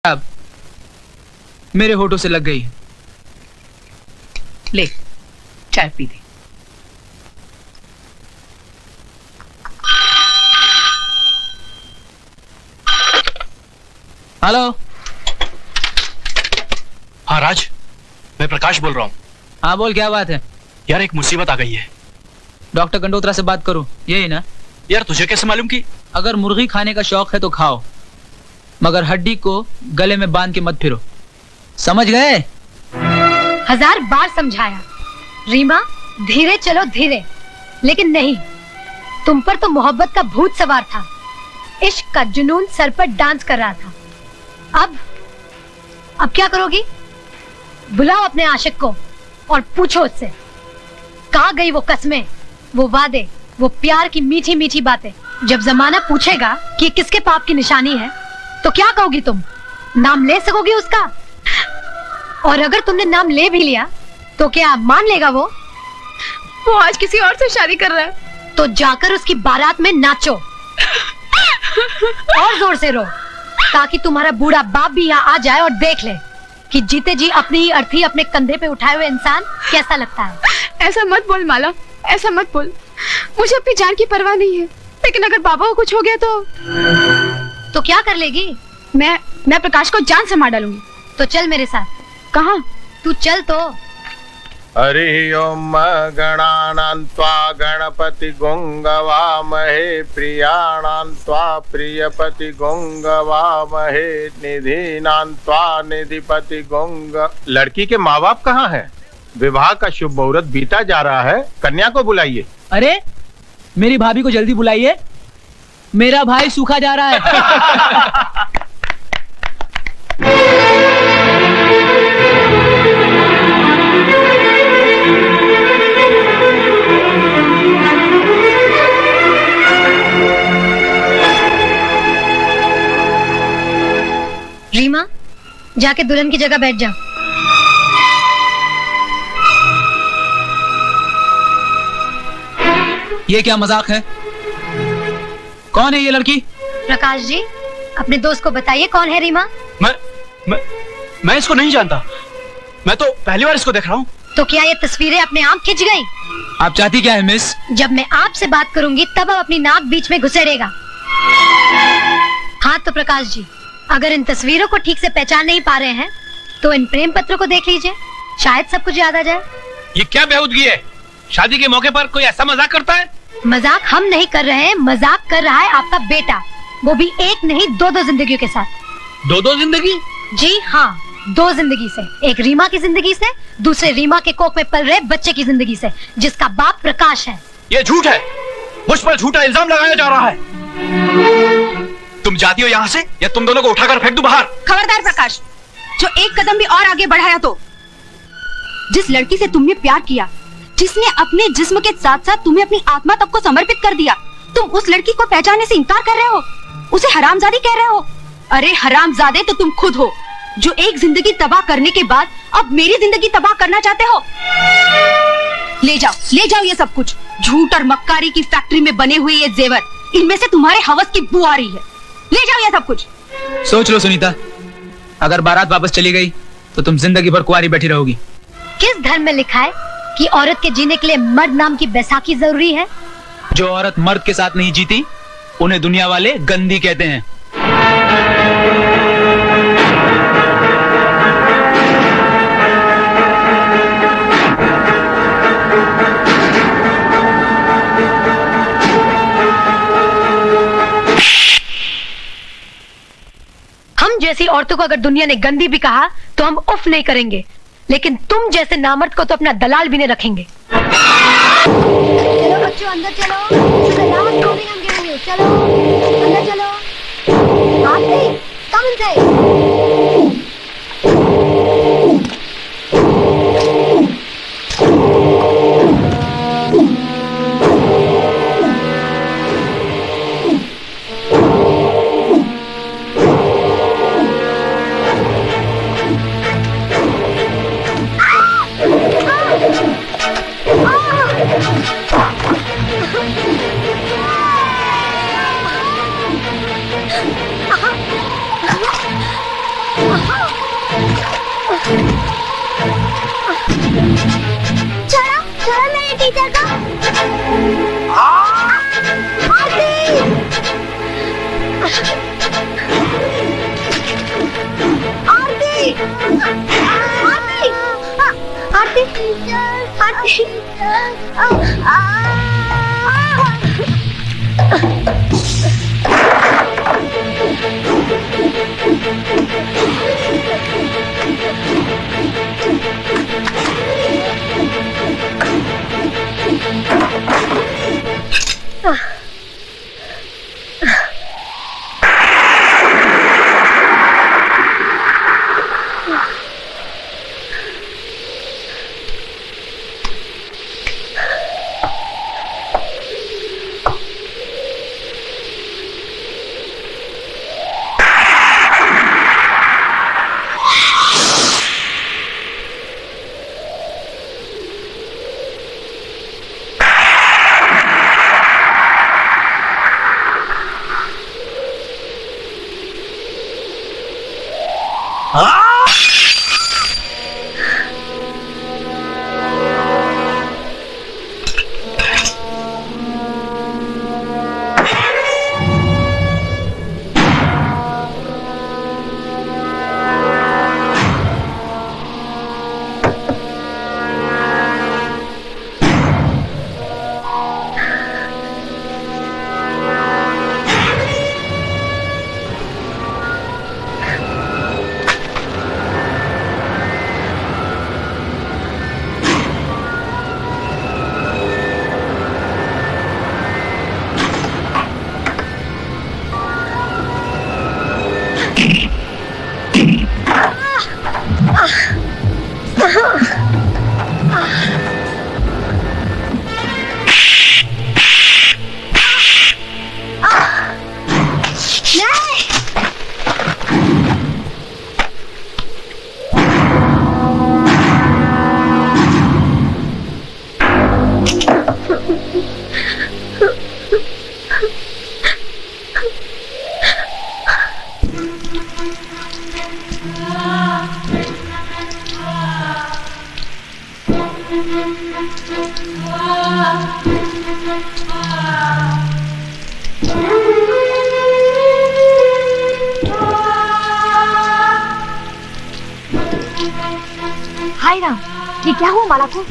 अब मेरे होठों से लग गई। ले चाय पी दे। हेलो। हाँ राज, मैं प्रकाश बोल रहा हूँ। हाँ बोल, क्या बात है? यार एक मुसीबत आ गई है। डॉक्टर कंडोत्रा से बात करूं, यही ना? यार तुझे कैसे मालूम कि? अगर मुर्गी खाने का शौक है तो खाओ, मगर हड्डी को गले में बांध के मत फिरो, समझ गए? 1000 बार समझाया रीमा, धीरे चलो धीरे, लेकिन नहीं, तुम पर तो मोहब्बत का भूत सवार था। इश्क का जुनून सर पर डांस कर रहा था। अब क्या करोगी? बुलाओ अपने आशिक को और पूछो उससे, कहाँ गई वो कस्में, वो वादे, वो प्यार की मीठी मीठी बातें। जब जमाना पूछेगा कि ये किसके पाप की निशानी है, तो क्या कहोगी तुम? नाम ले सकोगी उसका? और अगर तुमने नाम ले भी लिया तो क्या मान लेगा वो? वो आज किसी और से शादी कर रहा है। तो जाकर उसकी बारात में नाचो और जोर से रो, ताकि तुम्हारा बूढ़ा बाप भी यहाँ आ जाए और देख ले कि जीते जी अपनी ही अर्थी अपने कंधे पे उठाए हुए इंसान कैसा लगता है। ऐसा मत बोल माला, ऐसा मत बोल। मुझे अपनी जान की परवाह नहीं है, लेकिन अगर बाबा को कुछ हो गया तो क्या कर लेगी? मैं प्रकाश को जान से मार डालूंगी। तो चल मेरे साथ। कहाँ? तू चल तो। हरि ओम गणानां त्वा गणपति गोंगवामहे प्रियाणां त्वा प्रियपति गोंगवामहे निधीनां त्वा निधिपति गोंग। लड़की के माँ बाप कहाँ हैं? विवाह का शुभ मुहूर्त बीता जा रहा है, कन्या को बुलाइए। अरे मेरी भाभी को जल्दी बुलाइए, मेरा भाई सूखा जा रहा है। रीमा, जाके दुल्हन की जगह बैठ जाओ। ये क्या मजाक है? कौन है ये लड़की? प्रकाश जी, अपने दोस्त को बताइए कौन है रीमा। मैं इसको नहीं जानता। मैं तो पहली बार इसको देख रहा हूँ। तो क्या ये तस्वीरें अपने आप खिंच गई? आप चाहती क्या है मिस? जब मैं आपसे बात करूंगी तब आप अपनी नाक बीच में घुसेड़ेगा। हाँ तो प्रकाश जी, अगर इन तस्वीरों को ठीक से पहचान नहीं पा रहे हैं तो इन प्रेम पत्रों को देख लीजिए, शायद सब कुछ याद आ जाए। ये क्या बेहूदगी है? शादी के मौके पर कोई ऐसा मजाक करता है? मजाक हम नहीं कर रहे हैं, मजाक कर रहा है आपका बेटा, वो भी एक नहीं दो जिंदगियों के साथ। दो जिंदगी? जी हाँ, 2 जिंदगी से। एक रीमा की जिंदगी से, दूसरे रीमा के कोख में पल रहे बच्चे की जिंदगी से, जिसका बाप प्रकाश है। ये झूठ है, मुझ पर झूठा इल्जाम लगाया जा रहा है। तुम जाती हो यहाँ से या तुम दोनों को उठाकर फेंक दूं बाहर। खबरदार प्रकाश, जो एक कदम भी और आगे बढ़ाया तो। जिस लड़की से तुमने प्यार किया, जिसने अपने जिस्म के साथ साथ तुम्हें अपनी आत्मा तक को समर्पित कर दिया, तुम उस लड़की को पहचानने से इनकार कर रहे हो, उसे हरामजादी कह रहे हो। अरे हरामजादे तो तुम खुद हो, जो एक जिंदगी तबाह करने के बाद अब मेरी जिंदगी तबाह करना चाहते हो। ले जाओ ये सब कुछ। झूठ और मक्कारी की फैक्ट्री में बने हुए ये जेवर, इनमें से तुम्हारे हवस की बू आ रही है। ले जाओ ये सब कुछ। सोच लो सुनीता, अगर बारात वापस चली गई तो तुम जिंदगी भर कुंवारी बैठी रहोगी। किस धर्म में लिखा है कि औरत के जीने के लिए मर्द नाम की बैसाखी जरूरी है? जो औरत मर्द के साथ नहीं जीती उन्हें दुनिया वाले गंदी कहते हैं। हम जैसी औरतों को अगर दुनिया ने गंदी भी कहा तो हम उफ नहीं करेंगे, लेकिन तुम जैसे नामर्द को तो अपना दलाल भी नहीं रखेंगे। चलो बच्चों अंदर चलो, चलो अंदर चलो। Come inside. छोड़ो छोड़ो मेरे टीचर को। आरती आरती आरती हाय राम, ये क्या हुआ माला को?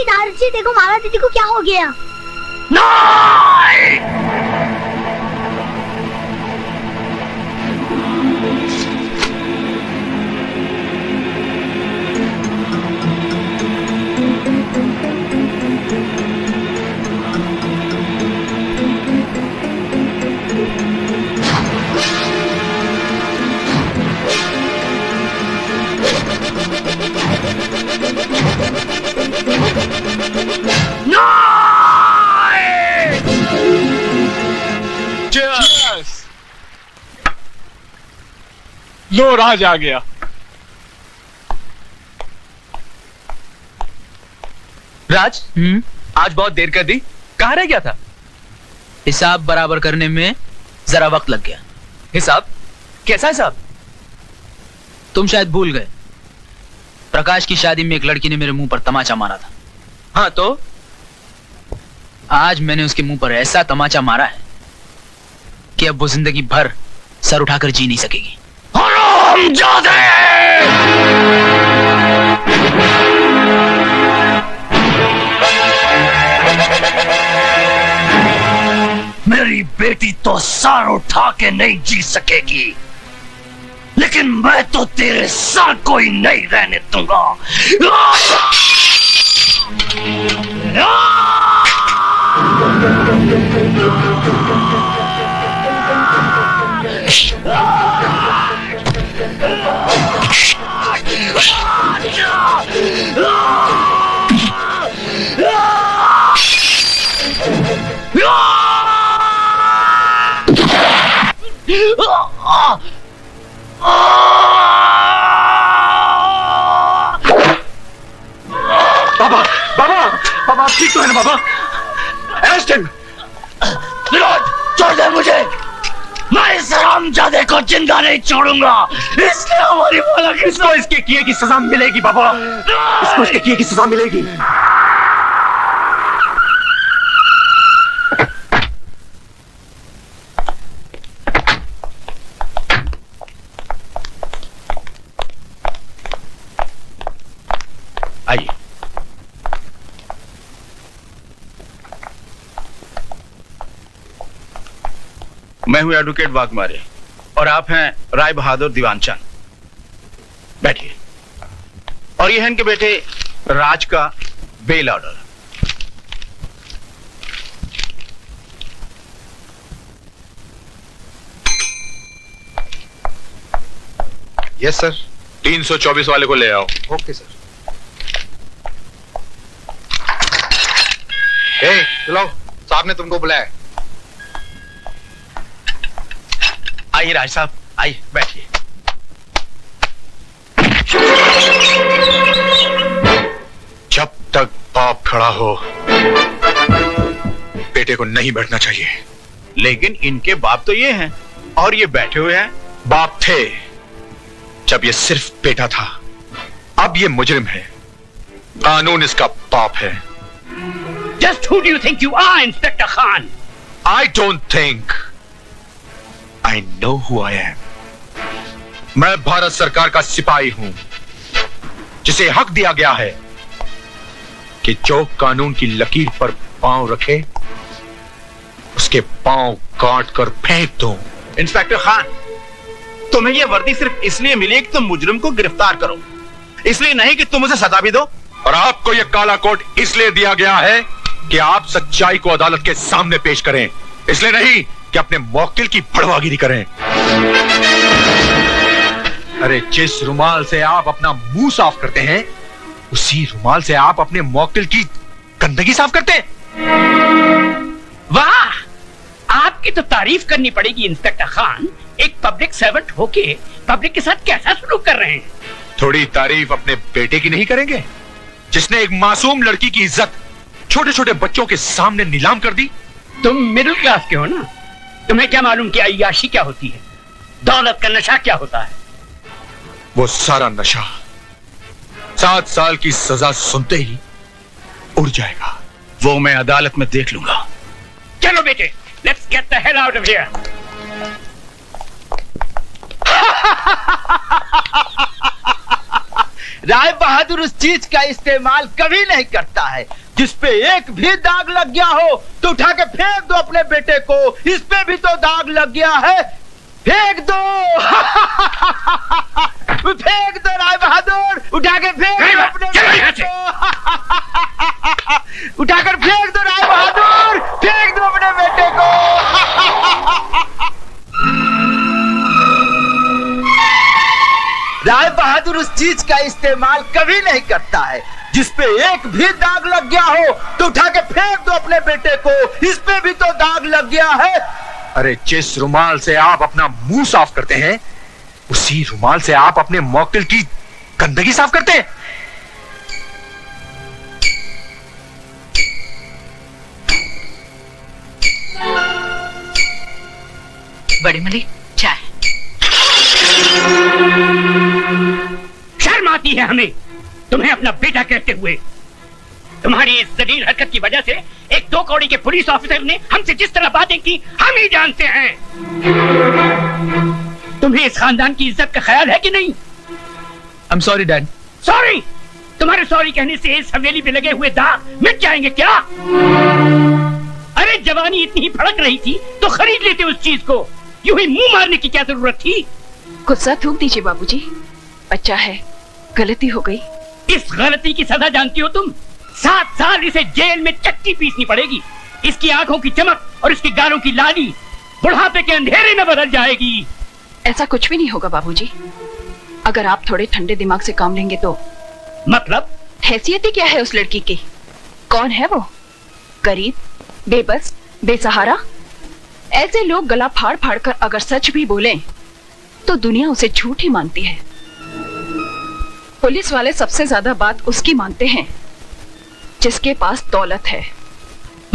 दारजी देखो माला दीदी को क्या हो गया? लो राज आ गया। राज, आज बहुत देर कर दी, कहाँ रह गया था? हिसाब बराबर करने में जरा वक्त लग गया। हिसाब? कैसा हिसाब? तुम शायद भूल गए, प्रकाश की शादी में एक लड़की ने मेरे मुंह पर तमाचा मारा था। हाँ तो? आज मैंने उसके मुंह पर ऐसा तमाचा मारा है कि अब वो जिंदगी भर सर उठाकर जी नहीं सकेगी। मेरी बेटी तो सर उठा के नहीं जी सकेगी, लेकिन मैं तो तेरे सर को ही नहीं रहने दूंगा। बाबा बाबा बाबा, आप ठीक तो है ना बाबा? Arrest him. विनोद, छोड़ दे मुझे। मैं इस हरामजादे को जिंदा नहीं छोड़ूंगा। इसने हमारी भला की इसको इसके किए की सजा मिलेगी बाबा, इसको इसके किए की सजा मिलेगी। आइए। मैं हूं एडवोकेट वाघमारे। और आप हैं राय बहादुर दीवानचंद। बैठिए। और ये है इनके बेटे राज का बेल ऑर्डर। Yes sir. 324 वाले को ले आओ। Okay sir. चलो, साहब ने तुमको बुलाया। आइए राज साहब, आइए बैठिए। जब तक बाप खड़ा हो बेटे को नहीं बैठना चाहिए। लेकिन इनके बाप तो ये हैं और ये बैठे हुए हैं। बाप थे जब ये सिर्फ बेटा था, अब ये मुजरिम है। कानून इसका बाप है। Just who do you think you are, Inspector Khan? I don't think. I know who I am. मैं भारत सरकार का सिपाही हूं, जिसे हक दिया गया है कि जो कानून की लकीर पर पांव रखे उसके पांव काट कर फेंक दो। इंस्पेक्टर खान, तुम्हें यह वर्दी सिर्फ इसलिए मिली कि तुम मुजरिम को गिरफ्तार करो, इसलिए नहीं कि तुम उसे सजा भी दो। और आपको यह काला कोट इसलिए दिया गया है कि आप सच्चाई को अदालत के सामने पेश करें, इसलिए नहीं कि अपने मौकिल की भड़वागिरी करें। अरे जिस रुमाल से आप अपना मुंह साफ करते हैं, उसी रुमाल से आप अपने मौकिल की गंदगी साफ करते हैं। वाह, आपकी तो तारीफ करनी पड़ेगी इंस्पेक्टर खान। एक पब्लिक सर्वेंट होके पब्लिक के साथ कैसा सलूक कर रहे हैं। थोड़ी तारीफ अपने बेटे की नहीं करेंगे, जिसने एक मासूम लड़की की इज्जत छोटे छोटे बच्चों के सामने नीलाम कर दी। तुम मिडिल क्लास के हो ना, तुम्हें क्या मालूम कि अय्याशी क्या होती है, दौलत का नशा क्या होता है। वो सारा नशा 7 साल की सजा सुनते ही उड़ जाएगा। वो मैं अदालत में देख लूंगा। चलो बेटे, let's get the hell out of here. Rai Bahadur उस चीज का इस्तेमाल कभी नहीं करता है जिस पे एक भी दाग लग गया हो तो उठा के फेंक दो अपने बेटे को। इस पे भी तो दाग लग गया है, फेंक दो। फेंक दो राय बहादुर, उठा के फेंक दो अपने बेटे को। उठाकर फेंक दो राय बहादुर, फेंक दो अपने बेटे को। राय बहादुर उस चीज का इस्तेमाल कभी नहीं करता है जिस पे एक भी दाग लग गया हो तो उठा के फेंक दो अपने बेटे को। इस पे भी तो दाग लग गया है। अरे जिस रुमाल से आप अपना मुंह साफ करते हैं, उसी रुमाल से आप अपने मौकिल की गंदगी साफ करते हैं। बड़ी मली, चाय। शर्म आती है हमें तुम्हें अपना बेटा कहते हुए। तुम्हारी इस जलील हरकत की वजह से एक 2 कौड़ी के पुलिस ऑफिसर ने हमसे जिस तरह बातें की हम ही जानते हैं। तुम्हें इस खानदान की इज्जत का ख्याल है कि नहीं? I'm sorry, Dad. सॉरी? तुम्हारे सॉरी कहने से इस हवेली पे लगे हुए दाग मिट जाएंगे क्या? अरे जवानी इतनी ही भड़क रही थी तो खरीद लेते उस चीज को। यूं ही मुंह मारने की क्या जरूरत थी? गुस्सा थूक दीजिए बाबूजी, बच्चा है, गलती हो गई। इस गलती की सजा जानती हो तुम? 7 साल इसे जेल में चक्की पीसनी पड़ेगी। इसकी आंखों की चमक और इसके गालों की लाली बुढ़ापे के अंधेरे में बदल जाएगी। ऐसा कुछ भी नहीं होगा बाबूजी। अगर आप थोड़े ठंडे दिमाग से काम लेंगे तो। मतलब? हैसियत ही क्या है उस लड़की की? कौन है वो? गरीब, बेबस, बेसहारा। ऐसे लोग गला फाड़ फाड़ कर अगर सच भी बोलें तो दुनिया उसे झूठ ही मानती है। पुलिस वाले सबसे ज्यादा बात उसकी मानते हैं जिसके पास दौलत है।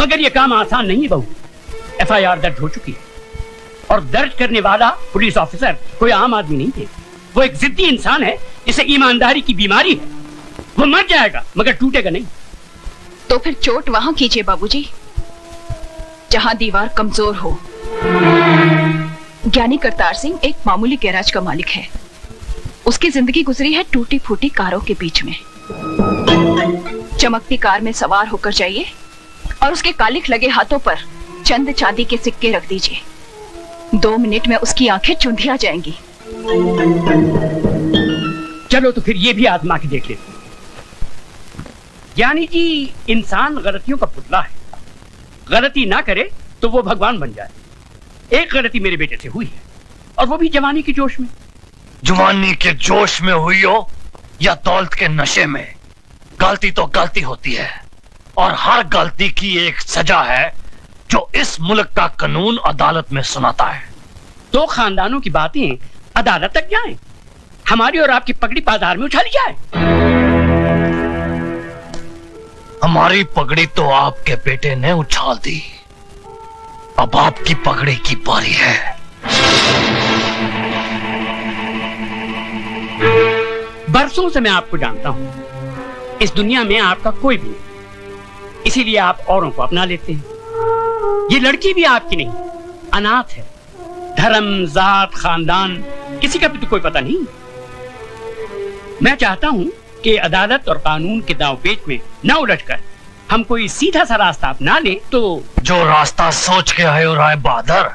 मगर ये काम आसान नहीं है बहू। एफआईआर दर्ज हो चुकी है और दर्ज करने वाला पुलिस ऑफिसर कोई आम आदमी नहीं थे। वो एक जिद्दी इंसान है जिसे ईमानदारी की बीमारी है। वो मर जाएगा मगर टूटेगा नहीं। तो फिर चोट वहां कीजिए बाबूजी जहां दीवार कमजोर हो। ज्ञानी करतार सिंह एक मामूली गैराज का मालिक है। उसकी जिंदगी गुजरी है टूटी फूटी कारों के बीच में। चमकती कार में सवार होकर जाइए और उसके कालिख लगे हाथों पर चंद चांदी के सिक्के रख दीजिए। 2 मिनट में उसकी आंखें चुंधिया जाएंगी। चलो तो फिर ये भी आजमा के देख लेते। ज्ञानी जी, इंसान गलतियों का पुतला है। गलती ना करे तो वो भगवान बन जाए। एक गलती मेरे बेटे से हुई है और वो भी जवानी के जोश में। जवानी के जोश में हुई हो या दौलत के नशे में, गलती तो गलती होती है और हर गलती की एक सजा है जो इस मुल्क का कानून अदालत में सुनाता है। तो खानदानों की बातें अदालत तक जाएं, हमारी और आपकी पगड़ी बाजार में उछाली जाए। हमारी पगड़ी तो आपके बेटे ने उछाल दी, अब आपकी पगड़ी की बारी है। बरसों से मैं आपको जानता हूं। इस दुनिया में आपका कोई भी नहीं, इसीलिए आप औरों को अपना लेते हैं। ये लड़की भी आपकी नहीं, अनाथ है। धर्म, जात, खानदान किसी का भी तो कोई पता नहीं। मैं चाहता हूं कि अदालत और कानून के दांवपेच में न उलझकर हम कोई सीधा सा रास्ता अपना ले। तो जो रास्ता सोच के आए हो राय बहादुर,